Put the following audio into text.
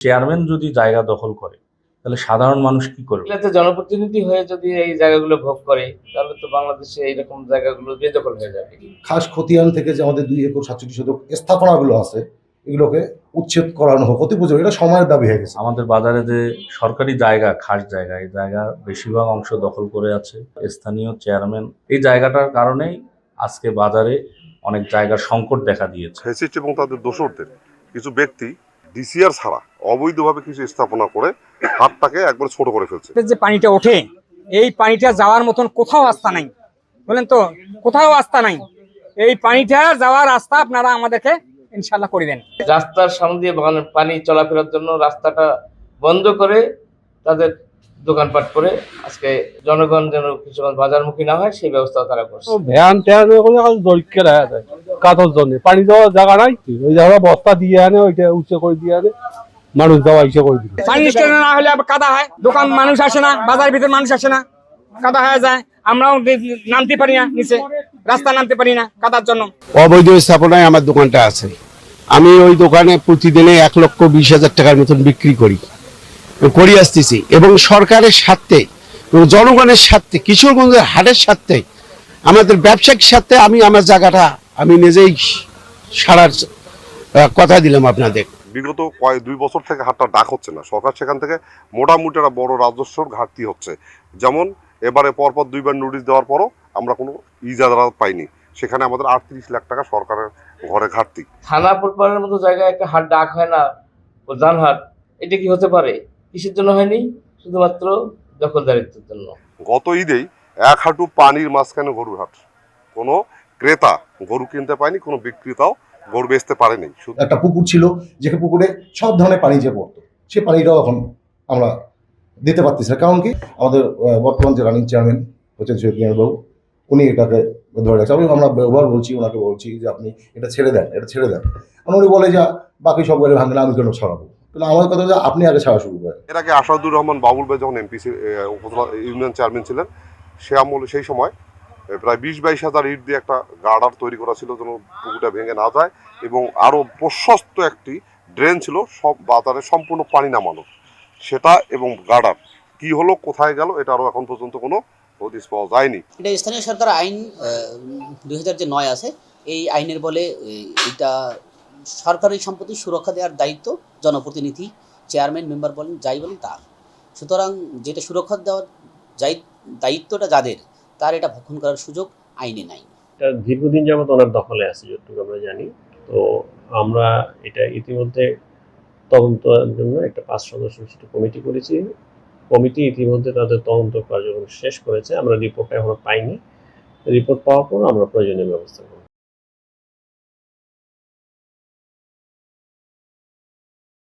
Chairman যদি জায়গা দখল করে তাহলে সাধারণ মানুষ কি করবে? এগুলোতে জনপ্রতিনিধি হয়ে যদি এই জায়গাগুলো ভোগ করে তাহলে তো বাংলাদেশে এইরকম জায়গাগুলো বেদখল হয়ে যাবে। খাস খতিয়ান থেকে যে আমাদের 2 একর 67 শতক স্থাপনাগুলো আছে এগুলোকে উচ্ছেদ করানো হোক, অতি প্রয়োজন। এটা সময়ের দাবি হয়ে গেছে। আমাদের বাজারে যে সরকারি জায়গা, খাস জায়গা, এই জায়গা বেশিরভাগ অংশ দখল করে আছে স্থানীয় চেয়ারম্যান। এই জায়গাটার কারণেই আজকে বাজারে অনেক জায়গার সংকট দেখা দিয়েছে। ফ্যাসিস্ট এবং তাদের দোসরদের কিছু ব্যক্তি ডিসিআর ছাড়া অবৈধভাবে কিছু স্থাপনা করে হাটটাকে একবার ছোট করে ফেলছে। যে পানিটা ওঠে, এই পানিটা যাওয়ার মতন কোথাও রাস্তা নাই, বলেন তো কোথাও রাস্তা নাই। এই পানিটা যাওয়ার রাস্তা আপনারা আমাদেরকে ইনশাল্লাহ করে দেন। রাস্তার সামনে দিয়ে পানি চলাফেরার জন্য রাস্তাটা বন্ধ করে তাদের দোকানপাট করে আজকে জনগণ যেন কিছুক্ষণ বাজারমুখী না হয় সেই ব্যবস্থা তারা করছে। ভ্যান ট্যান দরিদ্র দেখা যায় কাতর জন্য পানি যাওয়ার জায়গা নাই, ওই জায়গা বস্তা দিয়ে আনে, ওইটা উঁচু করে দিয়ে আনে, মানুষ যাওয়া ইচ্ছে করে দিবে। পানি নিষ্কাশন না হলে আবার কাদা হয়, দোকান মানুষ আসে না, বাজারের ভিতরে মানুষ আসে না, কাদা হয়ে যায়। আমরাও নামতে পারি না, নিচে রাস্তা নামতে পারি না কাদার জন্য। অবৈধ স্থাপনায় আমার দোকানটা আছে। আমি ওই দোকানে প্রতিদিনে 1,20,000 টাকার মতন বিক্রি করি আসতেছি, এবং সরকারের স্বার্থে এবং জনগণের স্বার্থে, কিশোরগঞ্জের হাটের স্বার্থে, আমাদের ব্যবসায়িক স্বার্থে আমি আমার জায়গাটা আমি নিজেই সারার কথা দিলাম আপনাদের। বিগত 2 বছর থেকে হাটটা ডাক হচ্ছে না। সরকার সেখান থেকে মোটামুটি একটা বড় রাজস্বর ঘাটতি হচ্ছে। যেমন এবারে পরপর 2বার নোটিশ দেওয়ার পরও আমরা কোনো ইজারা পাইনি। সেখানে আমাদের 38 লাখ টাকা সরকারের ঘরে ঘাটতি। থানা ফুলপাড়ের মতো জায়গায় একটা হাট ডাক হয় না, প্রধান হাট, এটা কি হতে পারে? কিসের জন্য হয়নি? শুধুমাত্র দখলদারিত্বের জন্য। গত ঈদেই 1 হাঁটু পানির মাঝখানে গরুর হাট, কোনো ক্রেতা গরু কিনতে পায়নি, কোনো বিক্রেতাও গরু বেচতে পারেনি। একটা পুকুর ছিল, যে পুকুরে সব ধরনের পানি যে পড়তো, সে পানিটাও এখন আমরা দিতে পারতেছি না। কারণ কি, আমাদের বর্তমান যে রানিং চেয়ারম্যান হচ্ছেন সৈয়দ বাবু, উনি এটাকে ধরে রাখছে। আমরা ব্যবহার বলছি, ওনাকে বলছি যে আপনি এটা ছেড়ে দেন, এটা ছেড়ে দেন। উনি বলে যে বাকি সব গাড়ি ভাঙলে আমি কেন ছড়াবো? কিন্তু আমার কথা যে আপনি আগে ছাড়া শুরু করেন। এর আগে আসাদুর রহমান বাবুল ভাই যখন এমপি উপজেলা ইউনিয়ন চেয়ারম্যান ছিলেন, সে আমলে সেই সময় প্রায় 20-22 হাজার ইট দিয়ে একটা গার্ডার তৈরি করা ছিল যেন পুকুরটা ভেঙে না যায়, এবং আরও প্রশস্ত একটি ড্রেন ছিল সব বাজারে সম্পূর্ণ পানি নামানো। সেটা এবং গার্ডার কি হলো, কোথায় গেল, এটা আরও এখন পর্যন্ত কোনো হদিস পাওয়া যায়নি। এটা স্থানীয় সরকার আইন 2009 আছে, এই আইনের বলে এটা সরকারি সম্পত্তি সুরক্ষা দেওয়ার দায়িত্ব জনপ্রতিনিধি, চেয়ারম্যান, মেম্বার বলেন, যাই বলেন তার। সুতরাং যেটা সুরক্ষা দেওয়ার দায়িত্বটা যাদের, তার এটা ভক্ষণ করার সুযোগ আইনে নাই। এটা দীর্ঘদিন যাবত ওনার দখলে আছে যতটুকু আমরা জানি। তো আমরা এটা ইতিমধ্যে তদন্তের জন্য একটা 5 সদস্য বিশিষ্ট কমিটি করেছি। কমিটি ইতিমধ্যে তাদের তদন্ত কার্যক্রম শেষ করেছে। আমরা রিপোর্টটা এখনো পাইনি। রিপোর্ট পাওয়ার পর আমরা প্রয়োজনীয় ব্যবস্থা করব।